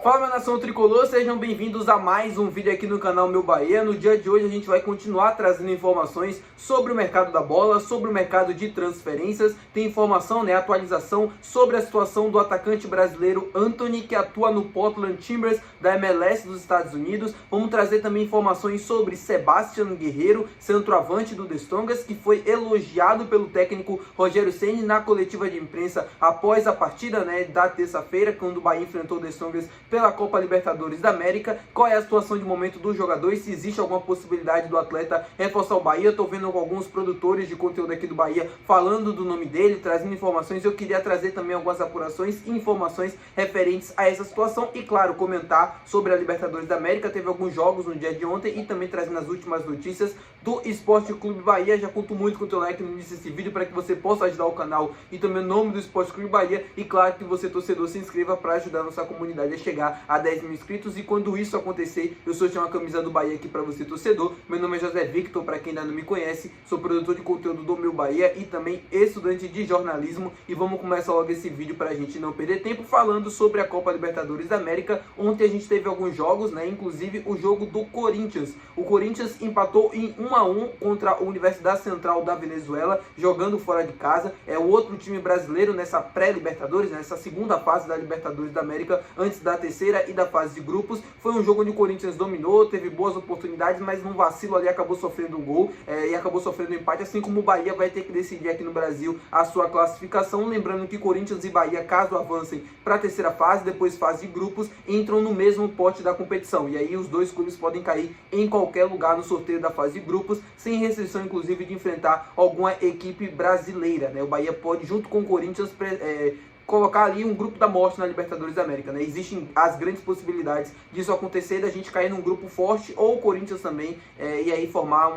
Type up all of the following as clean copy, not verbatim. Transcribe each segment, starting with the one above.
Fala, minha nação tricolor, sejam bem-vindos a mais um vídeo aqui no canal Meu Bahia. No dia de hoje a gente vai continuar trazendo informações sobre o mercado da bola, sobre o mercado de transferências. Tem informação, atualização sobre a situação do atacante brasileiro Antony, que atua no Portland Timbers da MLS dos Estados Unidos. Vamos trazer também informações sobre Sebastian Guerreiro, centroavante do The Strongest, que foi elogiado pelo técnico Rogério Ceni na coletiva de imprensa após a partida da terça-feira, quando o Bahia enfrentou o The Strongest pela Copa Libertadores da América. Qual é a situação de momento do jogador e se existe alguma possibilidade do atleta reforçar o Bahia. Estou vendo alguns produtores de conteúdo aqui do Bahia falando do nome dele, trazendo informações. Eu queria trazer também algumas apurações e informações referentes a essa situação e, claro, comentar sobre a Libertadores da América. Teve alguns jogos no dia de ontem e também trazendo as últimas notícias do Esporte Clube Bahia. Já conto muito com o teu like no início desse vídeo para que você possa ajudar o canal e também o nome do Esporte Clube Bahia. E claro que você, torcedor, se inscreva para ajudar a nossa comunidade a chegar a 10 mil inscritos. E quando isso acontecer, eu sorteio uma camisa do Bahia aqui para você, torcedor. Meu nome é José Victor, para quem ainda não me conhece, sou produtor de conteúdo do Meu Bahia e também estudante de jornalismo. E vamos começar logo esse vídeo para a gente não perder tempo falando sobre a Copa Libertadores da América. Ontem a gente teve alguns jogos, inclusive o jogo do Corinthians. O Corinthians empatou em 1-1 contra a Universidade Central da Venezuela, jogando fora de casa. É o outro time brasileiro nessa pré-Libertadores, nessa segunda fase da Libertadores da América, antes da terceira e da fase de grupos. Foi um jogo onde o Corinthians dominou, teve boas oportunidades, mas num vacilo ali acabou sofrendo um gol e acabou sofrendo um empate, assim como o Bahia vai ter que decidir aqui no Brasil a sua classificação. Lembrando que Corinthians e Bahia, caso avancem para a terceira fase, depois fase de grupos, entram no mesmo pote da competição, e aí os dois clubes podem cair em qualquer lugar no sorteio da fase de grupos, sem restrição inclusive de enfrentar alguma equipe brasileira. O Bahia pode, junto com o Corinthians, colocar ali um grupo da morte na Libertadores da América. Existem as grandes possibilidades disso acontecer, da gente cair num grupo forte, ou o Corinthians também, e aí formar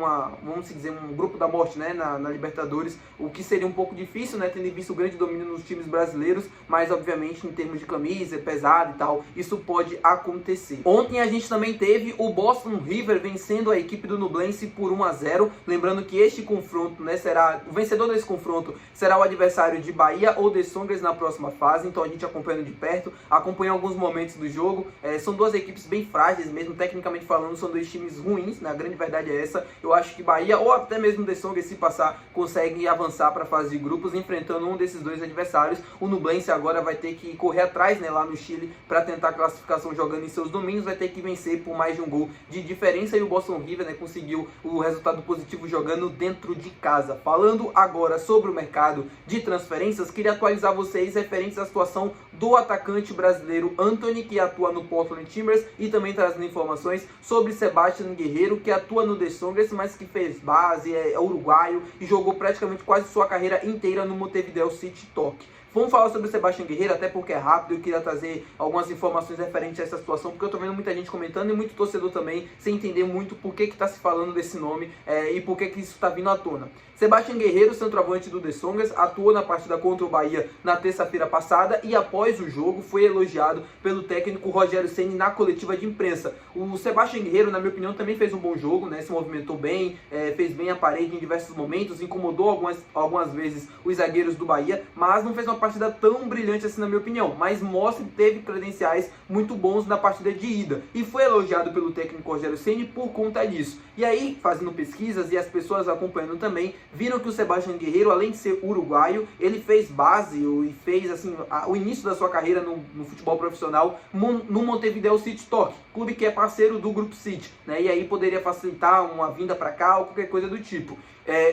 vamos dizer, um grupo da morte na Libertadores, o que seria um pouco difícil, tendo visto o grande domínio nos times brasileiros, mas obviamente em termos de camisa, pesado e tal, isso pode acontecer. Ontem a gente também teve o Boston River vencendo a equipe do Nublense por 1-0, lembrando que este confronto, será o vencedor desse confronto será o adversário de Bahia ou The Strongest na próxima fase. Então a gente acompanhando de perto, acompanha alguns momentos do jogo. São duas equipes bem frágeis mesmo, tecnicamente falando, são dois times ruins, a grande verdade é essa. Eu acho que Bahia ou até mesmo The Strongest, se passar, consegue avançar para a fase de grupos enfrentando um desses dois adversários. O Nublense agora vai ter que correr atrás lá no Chile para tentar a classificação jogando em seus domínios, vai ter que vencer por mais de um gol de diferença, e o Boston River conseguiu o resultado positivo jogando dentro de casa. Falando agora sobre o mercado de transferências, queria atualizar vocês referentes à situação do atacante brasileiro Antony, que atua no Portland Timbers, e também trazendo informações sobre Sebastian Guerreiro, que atua no The Strongest, mas que fez base, é uruguaio e jogou praticamente quase sua carreira inteira no Montevideo City Torque. Vamos falar sobre o Sebastian Guerreiro, até porque é rápido. Eu queria trazer algumas informações referentes a essa situação, porque eu tô vendo muita gente comentando e muito torcedor também sem entender muito por que está se falando desse nome e por que isso está vindo à tona. Sebastian Guerreiro, centroavante do The Strongest, atuou na partida contra o Bahia na terça-feira passada e após o jogo foi elogiado pelo técnico Rogério Ceni na coletiva de imprensa. O Sebastian Guerreiro, na minha opinião, também fez um bom jogo, se movimentou bem, fez bem a parede em diversos momentos, incomodou algumas vezes os zagueiros do Bahia, mas não fez uma partida tão brilhante assim, na minha opinião, mas mostra que teve credenciais muito bons na partida de ida e foi elogiado pelo técnico Rogério Ceni por conta disso. E aí, fazendo pesquisas e as pessoas acompanhando também, viram que o Sebastian Guerreiro, além de ser uruguaio, ele fez base e fez o início da sua carreira no futebol profissional no Montevideo City Torque, clube que é parceiro do Grupo City, e aí poderia facilitar uma vinda para cá ou qualquer coisa do tipo.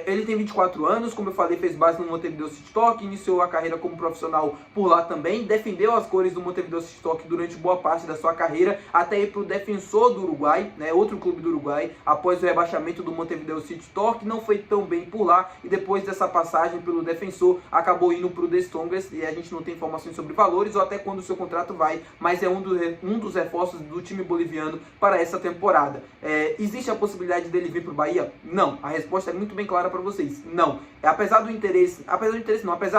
Ele tem 24 anos, como eu falei, fez base no Montevideo City Torque, iniciou a carreira como profissional por lá também, defendeu as cores do Montevideo City Torque durante boa parte da sua carreira, até ir para o Defensor do Uruguai, outro clube do Uruguai, após o rebaixamento do Montevideo City Torque. Não foi tão bem por lá, e depois dessa passagem pelo Defensor, acabou indo para o The Strongest, e a gente não tem informações sobre valores ou até quando o seu contrato vai, mas é um dos reforços do time boliviano para essa temporada. Existe a possibilidade dele vir para o Bahia? Não. A resposta é muito bem clara para vocês. Não. Apesar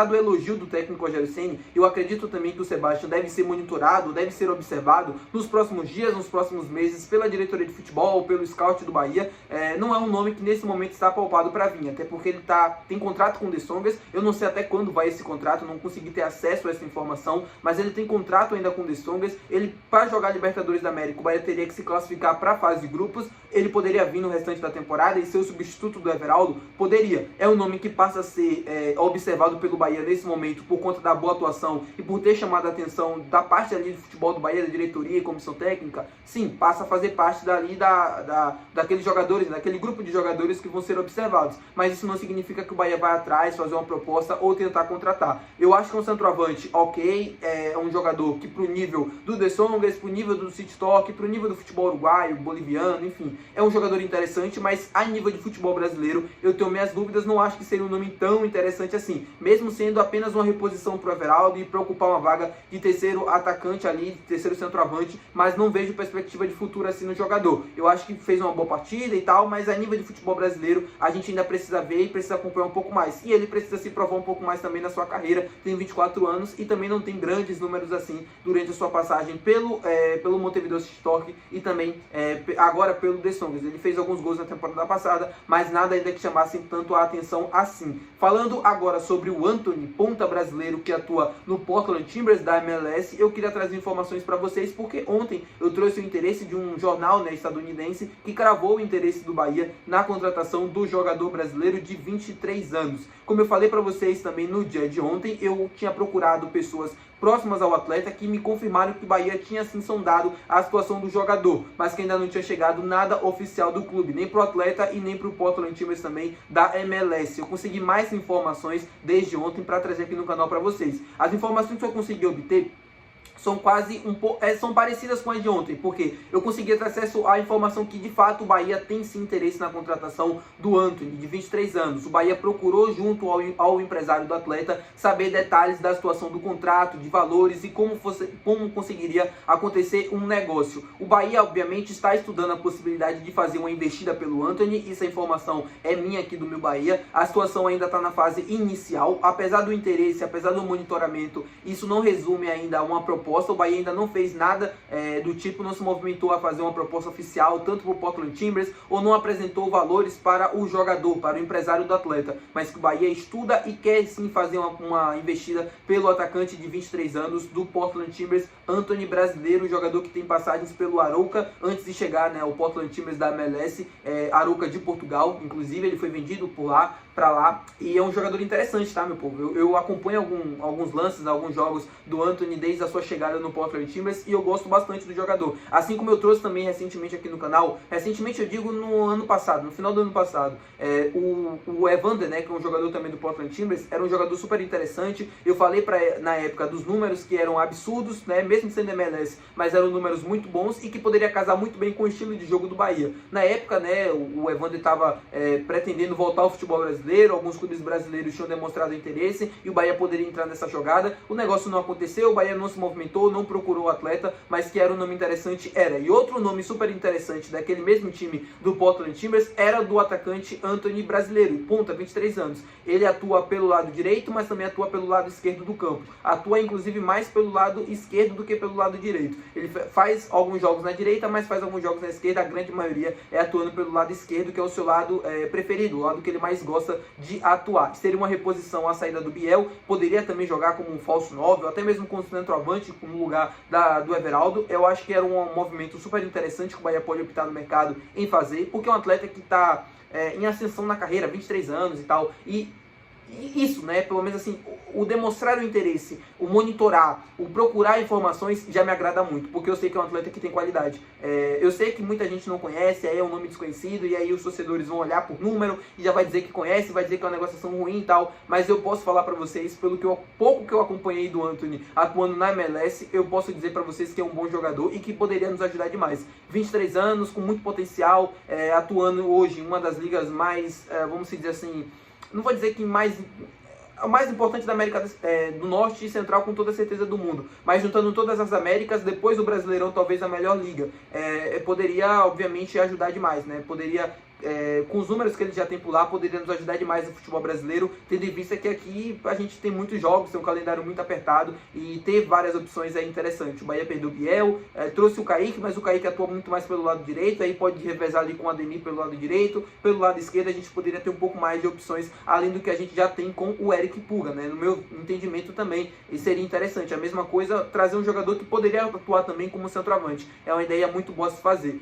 do elogio do técnico técnico Rogério Ceni, eu acredito também que o Sebastião deve ser monitorado, deve ser observado nos próximos dias, nos próximos meses, pela diretoria de futebol, pelo scout do Bahia. Não é um nome que nesse momento está palpado para vir, até porque ele tem contrato com o The Strongest. Eu não sei até quando vai esse contrato, não consegui ter acesso a essa informação, mas ele tem contrato ainda com o The Strongest. Ele, para jogar Libertadores da América, o Bahia teria que se classificar para a fase de grupos. Ele poderia vir no restante da temporada e ser o substituto do Everaldo? Poderia. É um nome que passa a ser observado pelo Bahia nesse momento por conta da boa atuação e por ter chamado a atenção da parte ali de futebol do Bahia, da diretoria e comissão técnica. Sim, passa a fazer parte dali daqueles jogadores, daquele grupo de jogadores que vão ser observados. Mas isso não significa que o Bahia vai atrás, fazer uma proposta ou tentar contratar. Eu acho que é um centroavante ok, é um jogador que pro nível do The Strongest, pro nível do City Talk, pro nível do futebol uruguaio, boliviano, enfim, é um jogador interessante, mas a nível de futebol brasileiro eu tenho minhas dúvidas, não acho que seria um nome tão interessante assim, mesmo sendo apenas uma reposição pro Everaldo e preocupar uma vaga de terceiro atacante ali, de terceiro centroavante, mas não vejo perspectiva de futuro assim no jogador. Eu acho que fez uma boa partida e tal, mas a nível de futebol brasileiro a gente ainda precisa ver e precisa acompanhar um pouco mais, e ele precisa se provar um pouco mais também na sua carreira. Tem 24 anos e também não tem grandes números assim durante a sua passagem pelo Montevideo City Torque e também agora pelo The Strongest. Ele fez alguns gols na temporada passada, mas nada ainda que chamasse tanto a atenção assim. Falando agora sobre o Antony, ponta brasileiro que atua no Portland Timbers da MLS, eu queria trazer informações para vocês, porque ontem eu trouxe o interesse de um jornal, né, estadunidense que cravou o interesse do Bahia na contratação do jogador brasileiro de 23 anos. Como eu falei para vocês também no dia de ontem, eu tinha procurado pessoas próximas ao atleta que me confirmaram que o Bahia tinha sim sondado a situação do jogador, mas que ainda não tinha chegado nada oficial do clube, nem para o atleta e nem para o Portland Timbers também da MLS. Eu consegui mais informações desde ontem para trazer aqui no canal para vocês. As informações que eu consegui obter são são parecidas com as de ontem, porque eu consegui ter acesso à informação que de fato o Bahia tem sim interesse na contratação do Antony, de 23 anos. O Bahia procurou junto ao empresário do atleta saber detalhes da situação do contrato, de valores e como conseguiria acontecer um negócio. O Bahia obviamente está estudando a possibilidade de fazer uma investida pelo Antony, essa informação é minha aqui do meu Bahia. A situação ainda está na fase inicial, apesar do interesse, apesar do monitoramento, isso não resume ainda a uma proposta. O Bahia ainda não fez nada do tipo, não se movimentou a fazer uma proposta oficial, tanto para o Portland Timbers, ou não apresentou valores para o jogador, para o empresário do atleta, mas que o Bahia estuda e quer sim fazer uma investida pelo atacante de 23 anos do Portland Timbers, Antony, brasileiro, jogador que tem passagens pelo Arouca, antes de chegar, né, ao Portland Timbers da MLS, Arouca de Portugal, inclusive ele foi vendido para lá, e é um jogador interessante, tá, meu povo? Eu acompanho alguns lances, alguns jogos do Antony desde a sua chegada no Portland Timbers e eu gosto bastante do jogador. Assim como eu trouxe também recentemente aqui no canal, recentemente eu digo no ano passado, no final do ano passado, o Evander, né, que é um jogador também do Portland Timbers, era um jogador super interessante. Eu falei na época dos números que eram absurdos, né, mesmo sendo MLS, mas eram números muito bons e que poderia casar muito bem com o estilo de jogo do Bahia. Na época, né, o Evander estava pretendendo voltar ao futebol brasileiro, alguns clubes brasileiros tinham demonstrado interesse e o Bahia poderia entrar nessa jogada. O negócio não aconteceu, o Bahia não se movimentou, não procurou o atleta, mas que era um nome interessante, era. E outro nome super interessante daquele mesmo time do Portland Timbers era do atacante Antony, brasileiro, ponta, 23 anos. Ele atua pelo lado direito, mas também atua pelo lado esquerdo do campo. Atua inclusive mais pelo lado esquerdo do que pelo lado direito. Ele faz alguns jogos na direita, mas faz alguns jogos na esquerda, a grande maioria é atuando pelo lado esquerdo, que é o seu lado preferido, o lado que ele mais gosta de atuar. Seria uma reposição à saída do Biel, poderia também jogar como um falso 9, ou até mesmo como centroavante, no lugar do Everaldo. Eu acho que era um movimento super interessante que o Bahia pode optar no mercado em fazer, porque é um atleta que está em ascensão na carreira, 23 anos e tal, e isso, né, pelo menos assim, o demonstrar o interesse, o monitorar, o procurar informações já me agrada muito, porque eu sei que é um atleta que tem qualidade. Eu sei que muita gente não conhece, aí é um nome desconhecido, e aí os torcedores vão olhar por número e já vai dizer que conhece, vai dizer que é uma negociação ruim e tal, mas eu posso falar pra vocês, pelo pouco que eu acompanhei do Antony atuando na MLS, eu posso dizer pra vocês que é um bom jogador e que poderia nos ajudar demais. 23 anos, com muito potencial, atuando hoje em uma das ligas mais, vamos dizer assim, não vou dizer que o mais importante da América do Norte e Central, com toda certeza, do mundo, mas juntando todas as Américas, depois do Brasileirão, talvez a melhor liga, poderia obviamente ajudar demais, né? Poderia com os números que ele já tem por lá, poderia nos ajudar demais no futebol brasileiro, tendo em vista que aqui a gente tem muitos jogos, tem um calendário muito apertado e ter várias opções é interessante. O Bahia perdeu o Biel, trouxe o Kaique, mas o Kaique atua muito mais pelo lado direito, aí pode revezar ali com o Ademir pelo lado direito, pelo lado esquerdo a gente poderia ter um pouco mais de opções, além do que a gente já tem com o Eric Pulga, né? No meu entendimento também, e seria interessante. A mesma coisa, trazer um jogador que poderia atuar também como centroavante. É uma ideia muito boa a se fazer.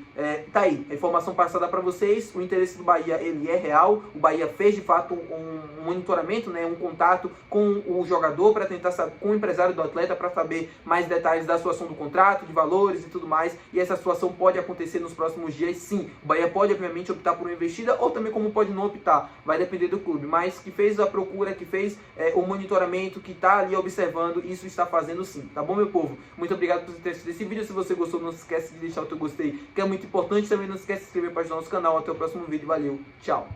Tá aí, a informação passada para vocês, o interesse do Bahia, ele é real, o Bahia fez de fato um monitoramento, né, um contato com o jogador para tentar saber, com o empresário do atleta, para saber mais detalhes da situação do contrato, de valores e tudo mais, e essa situação pode acontecer nos próximos dias, sim. O Bahia pode obviamente optar por uma investida, ou também como pode não optar, vai depender do clube, mas que fez a procura, que fez o monitoramento, que está ali observando, isso está fazendo sim, tá bom, meu povo? Muito obrigado por ter assistido esse vídeo. Se você gostou, não se esquece de deixar o teu gostei, que é muito importante. Também não se esquece de se inscrever para o nosso canal. Até o próximo vídeo, valeu, tchau!